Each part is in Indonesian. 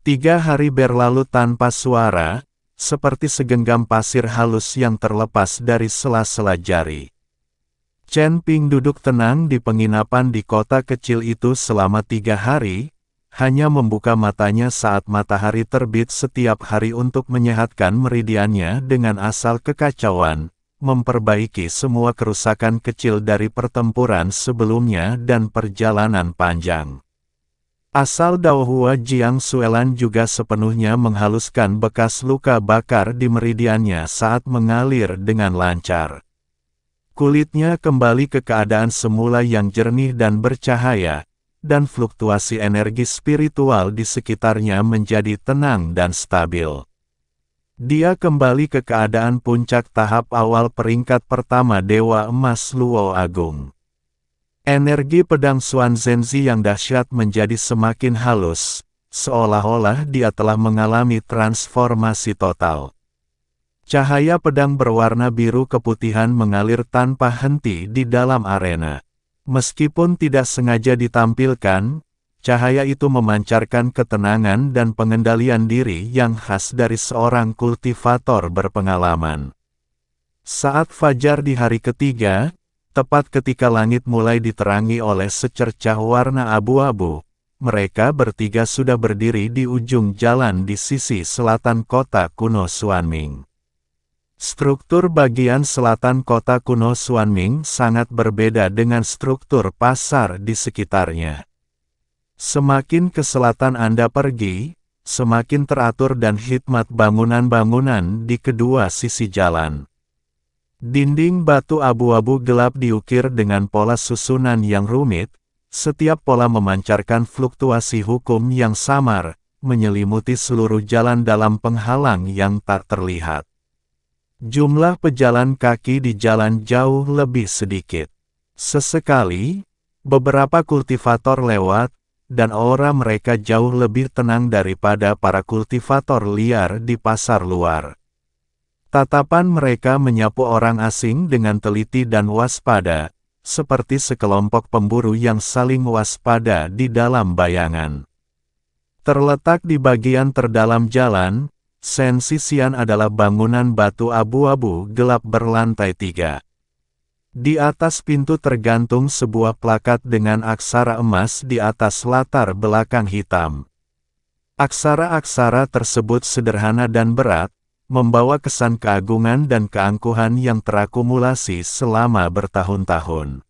3 hari berlalu tanpa suara, seperti segenggam pasir halus yang terlepas dari sela-sela jari. Chen Ping duduk tenang di penginapan di kota kecil itu selama 3 hari, hanya membuka matanya saat matahari terbit setiap hari untuk menyehatkan meridiannya dengan asal kekacauan, memperbaiki semua kerusakan kecil dari pertempuran sebelumnya dan perjalanan panjang. Asal Daohua Jiang Suelan juga sepenuhnya menghaluskan bekas luka bakar di meridiannya saat mengalir dengan lancar. Kulitnya kembali ke keadaan semula yang jernih dan bercahaya, dan fluktuasi energi spiritual di sekitarnya menjadi tenang dan stabil. Dia kembali ke keadaan puncak tahap awal peringkat pertama Dewa Emas Luo Agung. Energi pedang Xuan Zhenzi yang dahsyat menjadi semakin halus, seolah-olah dia telah mengalami transformasi total. Cahaya pedang berwarna biru keputihan mengalir tanpa henti di dalam arena. Meskipun tidak sengaja ditampilkan, cahaya itu memancarkan ketenangan dan pengendalian diri yang khas dari seorang kultivator berpengalaman. Saat fajar di hari ketiga, tepat ketika langit mulai diterangi oleh secercah warna abu-abu, mereka bertiga sudah berdiri di ujung jalan di sisi selatan kota kuno Xuanming. Struktur bagian selatan kota kuno Xuanming sangat berbeda dengan struktur pasar di sekitarnya. Semakin ke selatan Anda pergi, semakin teratur dan hikmat bangunan-bangunan di kedua sisi jalan. Dinding batu abu-abu gelap diukir dengan pola susunan yang rumit, setiap pola memancarkan fluktuasi hukum yang samar, menyelimuti seluruh jalan dalam penghalang yang tak terlihat. Jumlah pejalan kaki di jalan jauh lebih sedikit. Sesekali, beberapa kultivator lewat, dan aura mereka jauh lebih tenang daripada para kultivator liar di pasar luar. Tatapan mereka menyapu orang asing dengan teliti dan waspada, seperti sekelompok pemburu yang saling waspada di dalam bayangan. Terletak di bagian terdalam jalan, Sen Sisian adalah bangunan batu abu-abu gelap berlantai 3. Di atas pintu tergantung sebuah plakat dengan aksara emas di atas latar belakang hitam. Aksara-aksara tersebut sederhana dan berat, membawa kesan keagungan dan keangkuhan yang terakumulasi selama bertahun-tahun.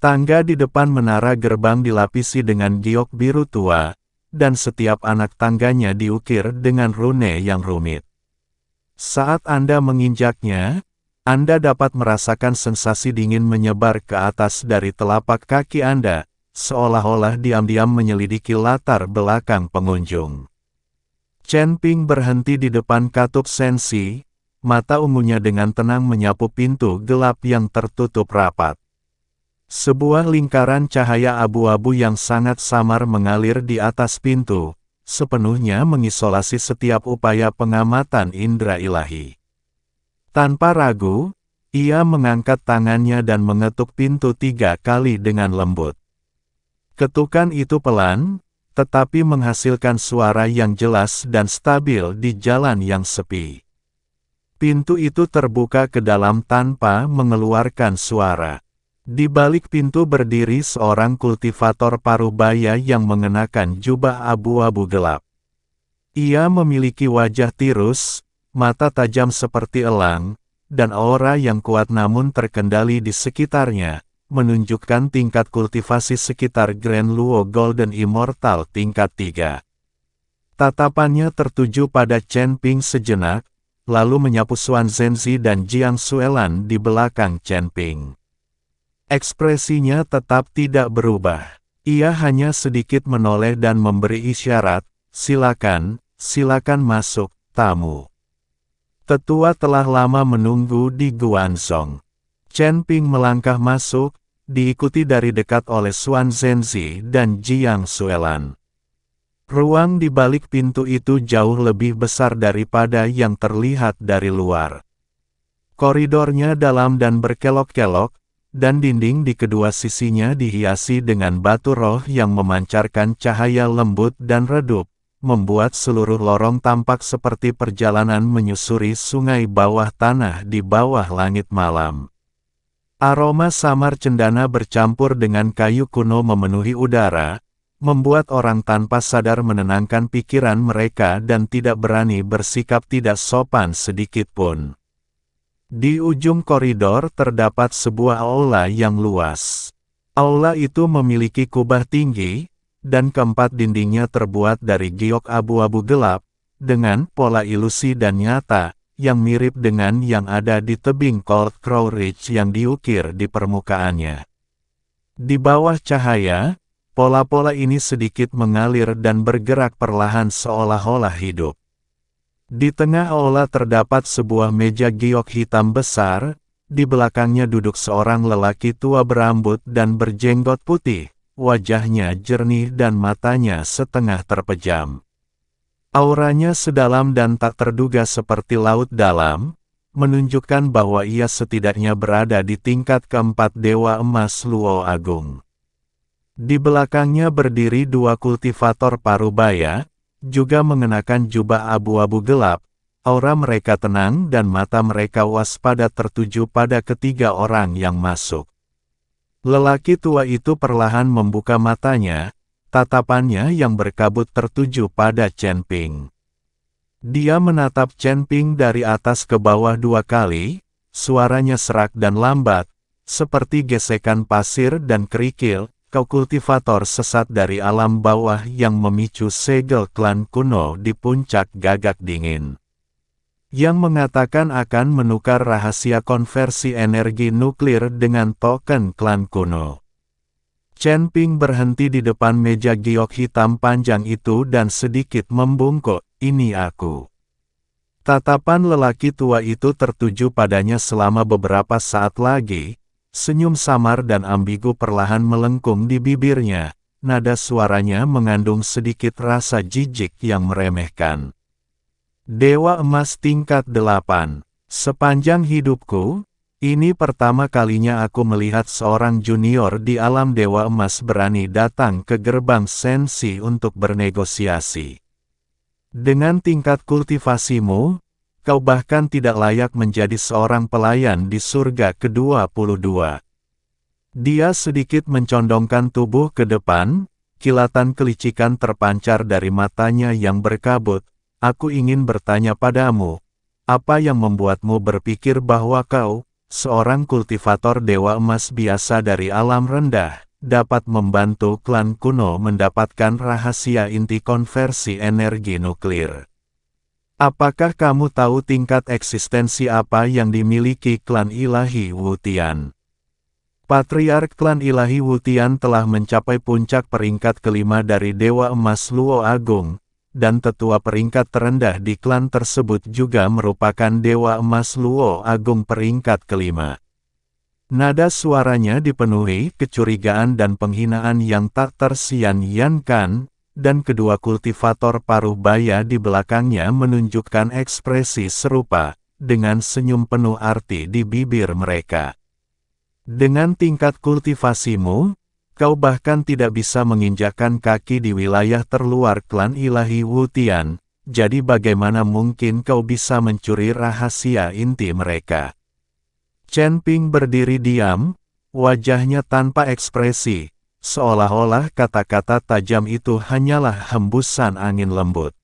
Tangga di depan menara gerbang dilapisi dengan giok biru tua, dan setiap anak tangganya diukir dengan rune yang rumit. Saat Anda menginjaknya, Anda dapat merasakan sensasi dingin menyebar ke atas dari telapak kaki Anda, seolah-olah diam-diam menyelidiki latar belakang pengunjung. Chen Ping berhenti di depan katup sensi, mata ungunya dengan tenang menyapu pintu gelap yang tertutup rapat. Sebuah lingkaran cahaya abu-abu yang sangat samar mengalir di atas pintu, sepenuhnya mengisolasi setiap upaya pengamatan indera ilahi. Tanpa ragu, ia mengangkat tangannya dan mengetuk pintu 3 kali dengan lembut. Ketukan itu pelan, tetapi menghasilkan suara yang jelas dan stabil di jalan yang sepi. Pintu itu terbuka ke dalam tanpa mengeluarkan suara. Di balik pintu berdiri seorang kultivator parubaya yang mengenakan jubah abu-abu gelap. Ia memiliki wajah tirus, mata tajam seperti elang, dan aura yang kuat namun terkendali di sekitarnya, menunjukkan tingkat kultivasi sekitar Grand Luo Golden Immortal tingkat 3. Tatapannya tertuju pada Chen Ping sejenak, lalu menyapu Xuan Zhenzi dan Jiang Suelan di belakang Chen Ping. Ekspresinya tetap tidak berubah. Ia hanya sedikit menoleh dan memberi isyarat, silakan, silakan masuk, tamu. Tetua telah lama menunggu di Guanzhong. Chen Ping melangkah masuk, diikuti dari dekat oleh Xuan Zhenzi dan Jiang Suelan. Ruang di balik pintu itu jauh lebih besar daripada yang terlihat dari luar. Koridornya dalam dan berkelok-kelok, dan dinding di kedua sisinya dihiasi dengan batu roh yang memancarkan cahaya lembut dan redup, membuat seluruh lorong tampak seperti perjalanan menyusuri sungai bawah tanah di bawah langit malam. Aroma samar cendana bercampur dengan kayu kuno memenuhi udara, membuat orang tanpa sadar menenangkan pikiran mereka dan tidak berani bersikap tidak sopan sedikit pun. Di ujung koridor terdapat sebuah aula yang luas. Aula itu memiliki kubah tinggi, dan keempat dindingnya terbuat dari giok abu-abu gelap, dengan pola ilusi dan nyata, yang mirip dengan yang ada di tebing Cold Crow Ridge yang diukir di permukaannya. Di bawah cahaya, pola-pola ini sedikit mengalir dan bergerak perlahan seolah-olah hidup. Di tengah aula terdapat sebuah meja giok hitam besar, di belakangnya duduk seorang lelaki tua berambut dan berjenggot putih. Wajahnya jernih dan matanya setengah terpejam. Auranya sedalam dan tak terduga seperti laut dalam, menunjukkan bahwa ia setidaknya berada di tingkat keempat Dewa Emas Luo Agung. Di belakangnya berdiri dua kultivator parubaya, juga mengenakan jubah abu-abu gelap. Aura mereka tenang dan mata mereka waspada tertuju pada ketiga orang yang masuk. Lelaki tua itu perlahan membuka matanya, tatapannya yang berkabut tertuju pada Chen Ping. Dia menatap Chen Ping dari atas ke bawah dua kali, suaranya serak dan lambat, seperti gesekan pasir dan kerikil, kau kultivator sesat dari alam bawah yang memicu segel klan kuno di puncak gagak dingin. Yang mengatakan akan menukar rahasia konversi energi nuklir dengan token klan kuno. Chen Ping berhenti di depan meja giok hitam panjang itu dan sedikit membungkuk, ini aku. Tatapan lelaki tua itu tertuju padanya selama beberapa saat lagi, senyum samar dan ambigu perlahan melengkung di bibirnya, nada suaranya mengandung sedikit rasa jijik yang meremehkan. Dewa Emas tingkat 8. Sepanjang hidupku, ini pertama kalinya aku melihat seorang junior di alam Dewa Emas berani datang ke gerbang Sensi untuk bernegosiasi. Dengan tingkat kultivasimu, kau bahkan tidak layak menjadi seorang pelayan di surga ke-22. Dia sedikit mencondongkan tubuh ke depan, kilatan kelicikan terpancar dari matanya yang berkabut. Aku ingin bertanya padamu, apa yang membuatmu berpikir bahwa kau, seorang kultivator Dewa Emas biasa dari alam rendah, dapat membantu klan kuno mendapatkan rahasia inti konversi energi nuklir? Apakah kamu tahu tingkat eksistensi apa yang dimiliki klan ilahi Wutian? Patriark klan ilahi Wutian telah mencapai puncak peringkat kelima dari Dewa Emas Luo Agung, dan tetua peringkat terendah di klan tersebut juga merupakan Dewa Emas Luo Agung peringkat kelima. Nada suaranya dipenuhi kecurigaan dan penghinaan yang tak tersian-siankan, dan kedua kultivator paruh baya di belakangnya menunjukkan ekspresi serupa, dengan senyum penuh arti di bibir mereka. Dengan tingkat kultivasimu, kau bahkan tidak bisa menginjakkan kaki di wilayah terluar klan ilahi Wutian, jadi bagaimana mungkin kau bisa mencuri rahasia inti mereka? Chen Ping berdiri diam, wajahnya tanpa ekspresi, seolah-olah kata-kata tajam itu hanyalah hembusan angin lembut.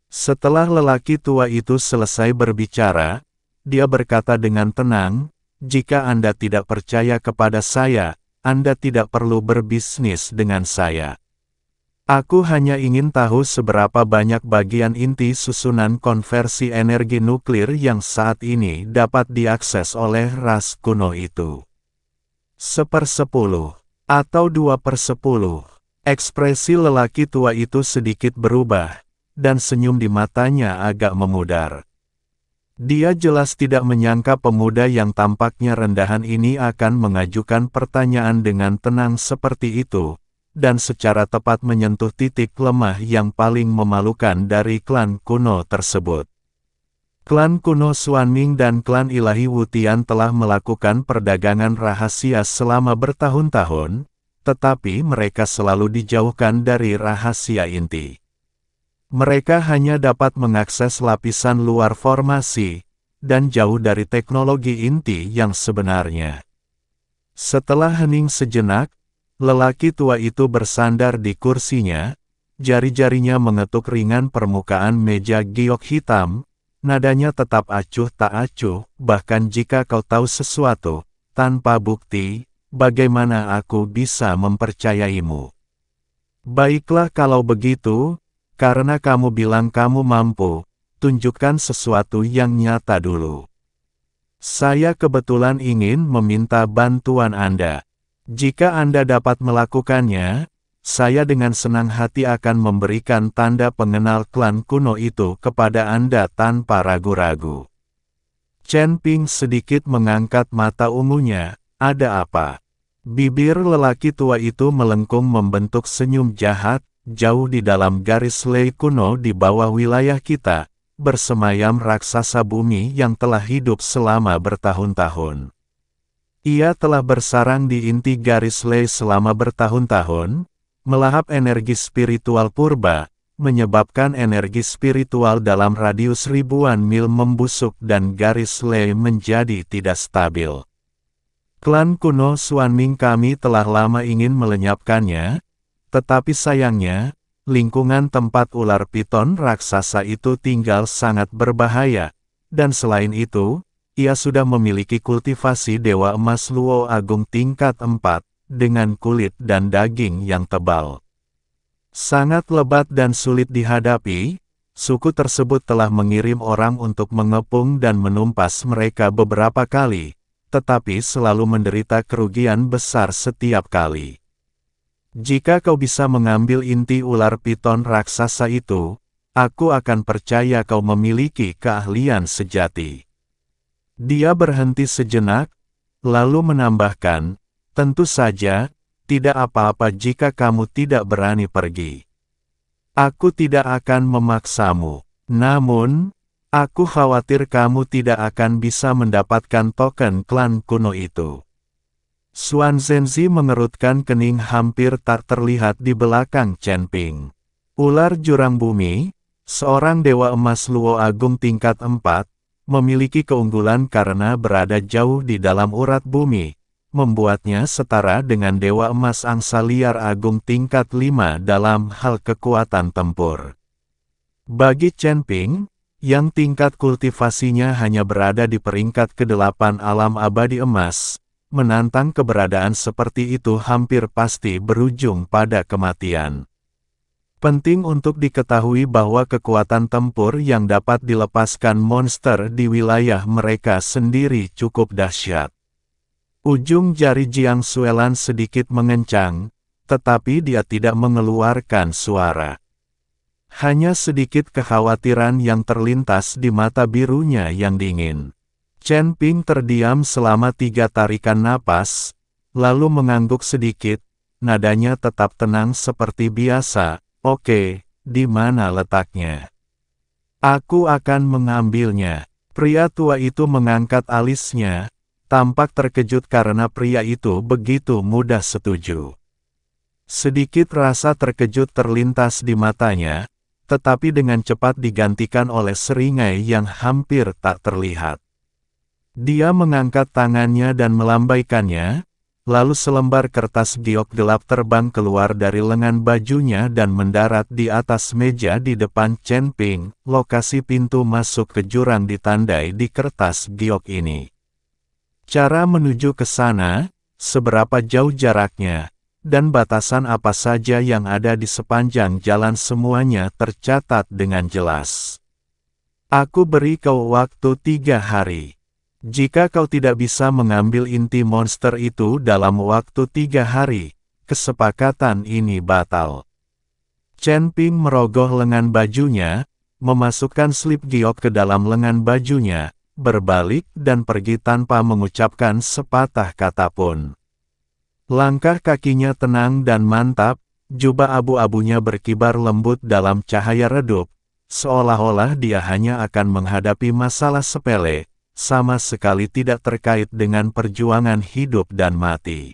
Setelah lelaki tua itu selesai berbicara, dia berkata dengan tenang, jika Anda tidak percaya kepada saya, Anda tidak perlu berbisnis dengan saya. Aku hanya ingin tahu seberapa banyak bagian inti susunan konversi energi nuklir yang saat ini dapat diakses oleh ras kuno itu. 1/10, atau 2/10. Ekspresi lelaki tua itu sedikit berubah, dan senyum di matanya agak memudar. Dia jelas tidak menyangka pemuda yang tampaknya rendahan ini akan mengajukan pertanyaan dengan tenang seperti itu, dan secara tepat menyentuh titik lemah yang paling memalukan dari klan kuno tersebut. Klan kuno Xuanming dan klan ilahi Wutian telah melakukan perdagangan rahasia selama bertahun-tahun, tetapi mereka selalu dijauhkan dari rahasia inti. Mereka hanya dapat mengakses lapisan luar formasi, dan jauh dari teknologi inti yang sebenarnya. Setelah hening sejenak, lelaki tua itu bersandar di kursinya, jari-jarinya mengetuk ringan permukaan meja giok hitam, nadanya tetap acuh tak acuh, bahkan jika kau tahu sesuatu, tanpa bukti, bagaimana aku bisa mempercayaimu? Baiklah kalau begitu, karena kamu bilang kamu mampu, tunjukkan sesuatu yang nyata dulu. Saya kebetulan ingin meminta bantuan Anda. Jika Anda dapat melakukannya, saya dengan senang hati akan memberikan tanda pengenal klan kuno itu kepada Anda tanpa ragu-ragu. Chen Ping sedikit mengangkat mata ungunya. Ada apa? Bibir lelaki tua itu melengkung membentuk senyum jahat. Jauh di dalam garis lei kuno di bawah wilayah kita, bersemayam raksasa bumi yang telah hidup selama bertahun-tahun. Ia telah bersarang di inti garis lei selama bertahun-tahun, melahap energi spiritual purba, menyebabkan energi spiritual dalam radius ribuan mil membusuk dan garis lei menjadi tidak stabil. Klan kuno Xuanming kami telah lama ingin melenyapkannya, tetapi sayangnya, lingkungan tempat ular piton raksasa itu tinggal sangat berbahaya, dan selain itu, ia sudah memiliki kultivasi Dewa Emas Luo Agung tingkat 4, dengan kulit dan daging yang tebal. Sangat lebat dan sulit dihadapi, suku tersebut telah mengirim orang untuk mengepung dan menumpas mereka beberapa kali, tetapi selalu menderita kerugian besar setiap kali. Jika kau bisa mengambil inti ular piton raksasa itu, aku akan percaya kau memiliki keahlian sejati. Dia berhenti sejenak, lalu menambahkan, tentu saja, tidak apa-apa jika kamu tidak berani pergi. Aku tidak akan memaksamu, namun, aku khawatir kamu tidak akan bisa mendapatkan token klan kuno itu. Xuan Zhenzi mengerutkan kening hampir tak terlihat di belakang Chen Ping. Ular jurang bumi, seorang dewa emas Luo Agung tingkat 4, memiliki keunggulan karena berada jauh di dalam urat bumi, membuatnya setara dengan dewa emas angsa liar agung tingkat 5 dalam hal kekuatan tempur. Bagi Chen Ping, yang tingkat kultivasinya hanya berada di peringkat ke-8 alam abadi emas, menantang keberadaan seperti itu hampir pasti berujung pada kematian. Penting untuk diketahui bahwa kekuatan tempur yang dapat dilepaskan monster di wilayah mereka sendiri cukup dahsyat. Ujung jari Jiang Xuelan sedikit mengencang, tetapi dia tidak mengeluarkan suara. Hanya sedikit kekhawatiran yang terlintas di mata birunya yang dingin. Chen Ping terdiam selama 3 tarikan napas, lalu mengangguk sedikit, nadanya tetap tenang seperti biasa. Oke, di mana letaknya? Aku akan mengambilnya. Pria tua itu mengangkat alisnya, tampak terkejut karena pria itu begitu mudah setuju. Sedikit rasa terkejut terlintas di matanya, tetapi dengan cepat digantikan oleh seringai yang hampir tak terlihat. Dia mengangkat tangannya dan melambaikannya, lalu selembar kertas giok gelap terbang keluar dari lengan bajunya dan mendarat di atas meja di depan Chen Ping. Lokasi pintu masuk ke jurang ditandai di kertas giok ini. Cara menuju ke sana, seberapa jauh jaraknya, dan batasan apa saja yang ada di sepanjang jalan semuanya tercatat dengan jelas. Aku beri kau waktu 3 hari. Jika kau tidak bisa mengambil inti monster itu dalam waktu 3 hari, kesepakatan ini batal. Chen Ping merogoh lengan bajunya, memasukkan slip giok ke dalam lengan bajunya, berbalik dan pergi tanpa mengucapkan sepatah kata pun. Langkah kakinya tenang dan mantap, jubah abu-abunya berkibar lembut dalam cahaya redup, seolah-olah dia hanya akan menghadapi masalah sepele, sama sekali tidak terkait dengan perjuangan hidup dan mati.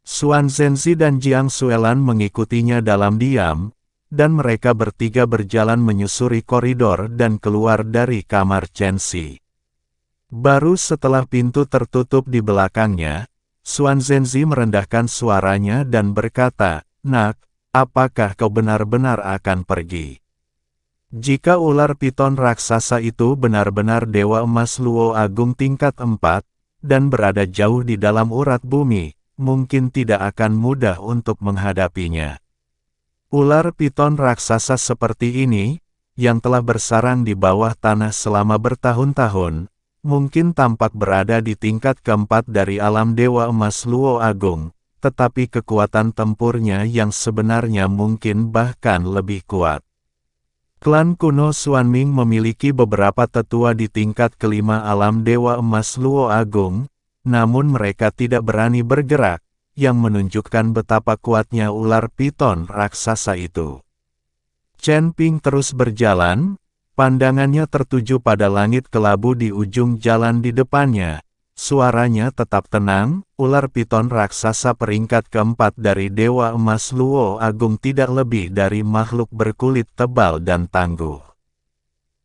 Xuan Zhenzi dan Jiang Xuelan mengikutinya dalam diam, dan mereka bertiga berjalan menyusuri koridor dan keluar dari kamar Chen Xi. Baru setelah pintu tertutup di belakangnya, Xuan Zhenzi merendahkan suaranya dan berkata, "Nak, apakah kau benar-benar akan pergi? Jika ular piton raksasa itu benar-benar Dewa Emas Luo Agung tingkat 4, dan berada jauh di dalam urat bumi, mungkin tidak akan mudah untuk menghadapinya." Ular piton raksasa seperti ini, yang telah bersarang di bawah tanah selama bertahun-tahun, mungkin tampak berada di tingkat keempat dari alam Dewa Emas Luo Agung, tetapi kekuatan tempurnya yang sebenarnya mungkin bahkan lebih kuat. Klan kuno Xuanming memiliki beberapa tetua di tingkat kelima alam Dewa Emas Luo Agung, namun mereka tidak berani bergerak, yang menunjukkan betapa kuatnya ular piton raksasa itu. Chen Ping terus berjalan, pandangannya tertuju pada langit kelabu di ujung jalan di depannya. Suaranya tetap tenang, ular piton raksasa peringkat keempat dari Dewa Emas Luo Agung tidak lebih dari makhluk berkulit tebal dan tangguh.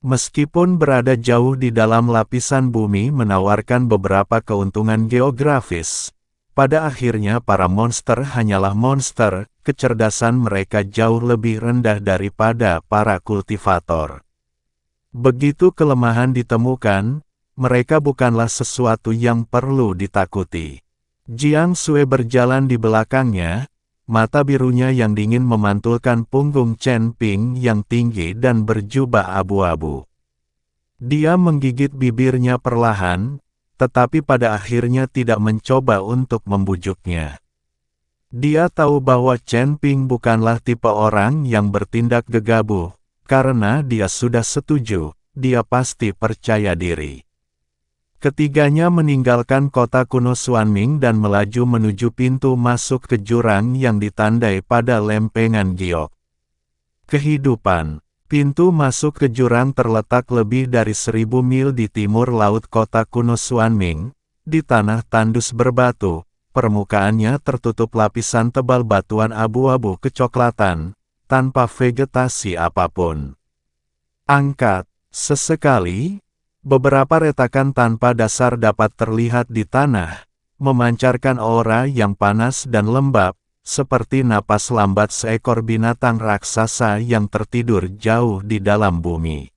Meskipun berada jauh di dalam lapisan bumi menawarkan beberapa keuntungan geografis, pada akhirnya para monster hanyalah monster, kecerdasan mereka jauh lebih rendah daripada para kultivator. Begitu kelemahan ditemukan, mereka bukanlah sesuatu yang perlu ditakuti. Jiang Sui berjalan di belakangnya, mata birunya yang dingin memantulkan punggung Chen Ping yang tinggi dan berjubah abu-abu. Dia menggigit bibirnya perlahan, tetapi pada akhirnya tidak mencoba untuk membujuknya. Dia tahu bahwa Chen Ping bukanlah tipe orang yang bertindak gegabah, karena dia sudah setuju, dia pasti percaya diri. Ketiganya meninggalkan kota kuno Xuanming dan melaju menuju pintu masuk ke jurang yang ditandai pada lempengan giok. Kehidupan. Pintu masuk ke jurang terletak lebih dari 1000 mil di timur laut kota kuno Xuanming, di tanah tandus berbatu, permukaannya tertutup lapisan tebal batuan abu-abu kecoklatan, tanpa vegetasi apapun. Angkat, sesekali, beberapa retakan tanpa dasar dapat terlihat di tanah, memancarkan aura yang panas dan lembab, seperti napas lambat seekor binatang raksasa yang tertidur jauh di dalam bumi.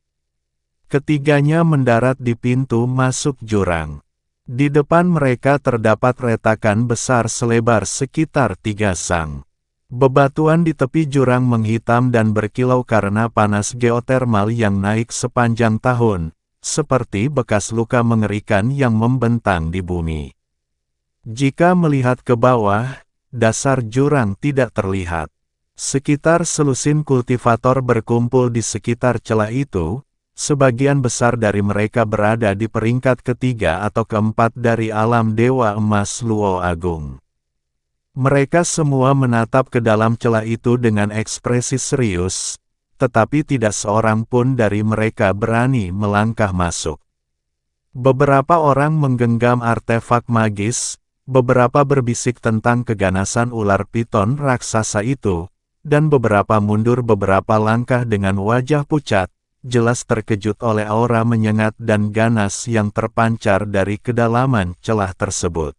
Ketiganya mendarat di pintu masuk jurang. Di depan mereka terdapat retakan besar selebar sekitar 3 sang. Bebatuan di tepi jurang menghitam dan berkilau karena panas geotermal yang naik sepanjang tahun, seperti bekas luka mengerikan yang membentang di bumi. Jika melihat ke bawah, dasar jurang tidak terlihat. Sekitar selusin kultivator berkumpul di sekitar celah itu, sebagian besar dari mereka berada di peringkat ketiga atau keempat dari alam Dewa Emas Luo Agung. Mereka semua menatap ke dalam celah itu dengan ekspresi serius, tetapi tidak seorang pun dari mereka berani melangkah masuk. Beberapa orang menggenggam artefak magis, beberapa berbisik tentang keganasan ular piton raksasa itu, dan beberapa mundur beberapa langkah dengan wajah pucat, jelas terkejut oleh aura menyengat dan ganas yang terpancar dari kedalaman celah tersebut.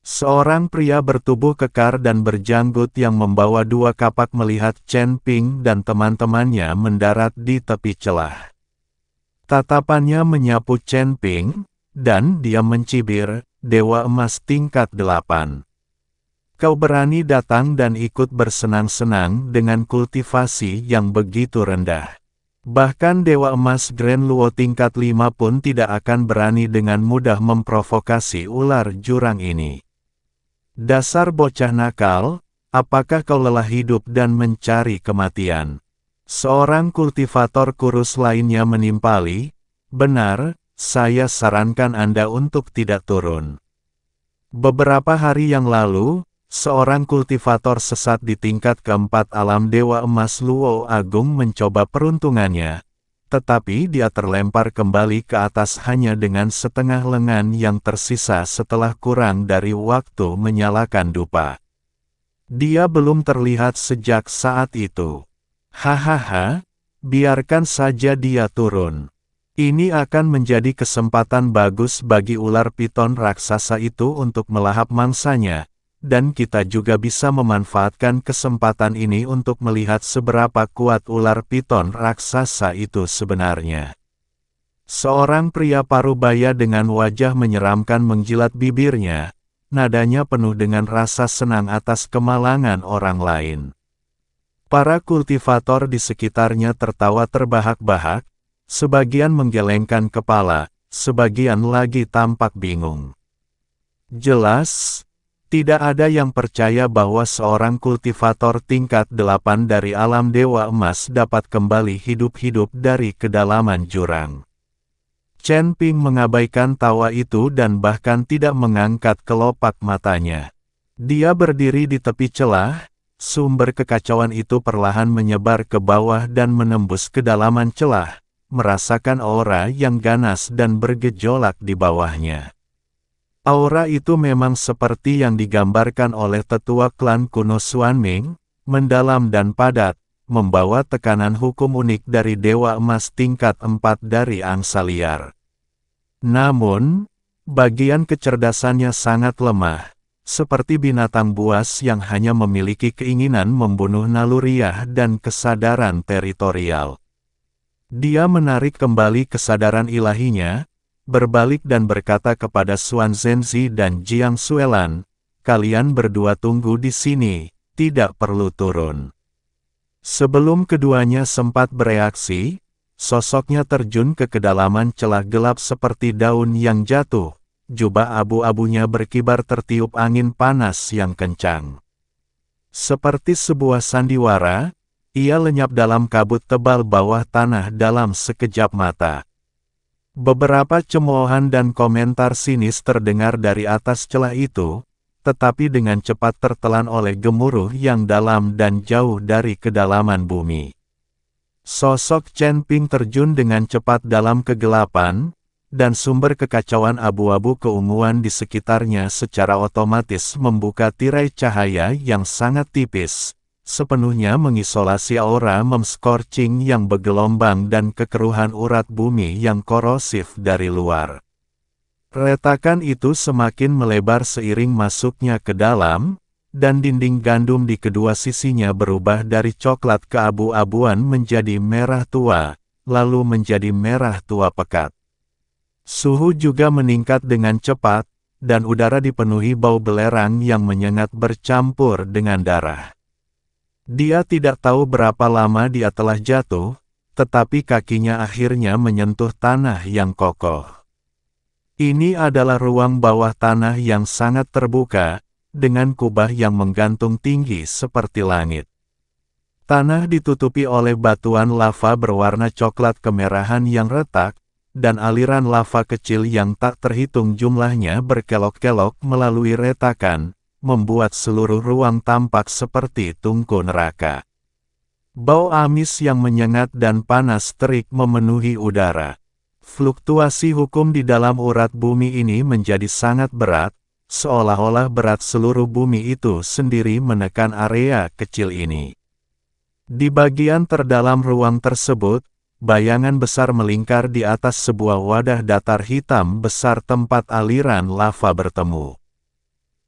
Seorang pria bertubuh kekar dan berjanggut yang membawa 2 kapak melihat Chen Ping dan teman-temannya mendarat di tepi celah. Tatapannya menyapu Chen Ping, dan dia mencibir, "Dewa Emas tingkat 8. Kau berani datang dan ikut bersenang-senang dengan kultivasi yang begitu rendah. Bahkan Dewa Emas Grand Luo tingkat 5 pun tidak akan berani dengan mudah memprovokasi ular jurang ini. Dasar bocah nakal, apakah kau lelah hidup dan mencari kematian?" Seorang kultivator kurus lainnya menimpali, "Benar, saya sarankan Anda untuk tidak turun." Beberapa hari yang lalu, seorang kultivator sesat di tingkat keempat alam Dewa Emas Luo Agung mencoba peruntungannya, tetapi dia terlempar kembali ke atas hanya dengan setengah lengan yang tersisa setelah kurang dari waktu menyalakan dupa. Dia belum terlihat sejak saat itu. Hahaha, biarkan saja dia turun. Ini akan menjadi kesempatan bagus bagi ular piton raksasa itu untuk melahap mangsanya, dan kita juga bisa memanfaatkan kesempatan ini untuk melihat seberapa kuat ular piton raksasa itu sebenarnya. Seorang pria parubaya dengan wajah menyeramkan menjilat bibirnya, nadanya penuh dengan rasa senang atas kemalangan orang lain. Para kultivator di sekitarnya tertawa terbahak-bahak, sebagian menggelengkan kepala, sebagian lagi tampak bingung. Jelas, tidak ada yang percaya bahwa seorang kultivator tingkat 8 dari alam Dewa Emas dapat kembali hidup-hidup dari kedalaman jurang. Chen Ping mengabaikan tawa itu dan bahkan tidak mengangkat kelopak matanya. Dia berdiri di tepi celah. Sumber kekacauan itu perlahan menyebar ke bawah dan menembus kedalaman celah, merasakan aura yang ganas dan bergejolak di bawahnya. Aura itu memang seperti yang digambarkan oleh tetua klan kuno Xuanming, mendalam dan padat, membawa tekanan hukum unik dari Dewa Emas tingkat 4 dari angsa liar. Namun, bagian kecerdasannya sangat lemah. Seperti binatang buas yang hanya memiliki keinginan membunuh naluriah dan kesadaran teritorial. Dia menarik kembali kesadaran ilahinya, berbalik dan berkata kepada Xuan Zhenzi dan Jiang Xuelan, "Kalian berdua tunggu di sini, tidak perlu turun." Sebelum keduanya sempat bereaksi, sosoknya terjun ke kedalaman celah gelap seperti daun yang jatuh. Jubah abu-abunya berkibar tertiup angin panas yang kencang. Seperti sebuah sandiwara, ia lenyap dalam kabut tebal bawah tanah dalam sekejap mata. Beberapa cemoohan dan komentar sinis terdengar dari atas celah itu, tetapi dengan cepat tertelan oleh gemuruh yang dalam dan jauh dari kedalaman bumi. Sosok Chen Ping terjun dengan cepat dalam kegelapan, dan sumber kekacauan abu-abu keunguan di sekitarnya secara otomatis membuka tirai cahaya yang sangat tipis, sepenuhnya mengisolasi aura mem-scorching yang bergelombang dan kekeruhan urat bumi yang korosif dari luar. Retakan itu semakin melebar seiring masuknya ke dalam, dan dinding gandum di kedua sisinya berubah dari coklat keabu-abuan menjadi merah tua, lalu menjadi merah tua pekat. Suhu juga meningkat dengan cepat, dan udara dipenuhi bau belerang yang menyengat bercampur dengan darah. Dia tidak tahu berapa lama dia telah jatuh, tetapi kakinya akhirnya menyentuh tanah yang kokoh. Ini adalah ruang bawah tanah yang sangat terbuka, dengan kubah yang menggantung tinggi seperti langit. Tanah ditutupi oleh batuan lava berwarna coklat kemerahan yang retak, dan aliran lava kecil yang tak terhitung jumlahnya berkelok-kelok melalui retakan, membuat seluruh ruang tampak seperti tungku neraka. Bau amis yang menyengat dan panas terik memenuhi udara. Fluktuasi hukum di dalam urat bumi ini menjadi sangat berat, seolah-olah berat seluruh bumi itu sendiri menekan area kecil ini. Di bagian terdalam ruang tersebut, bayangan besar melingkar di atas sebuah wadah datar hitam besar tempat aliran lava bertemu.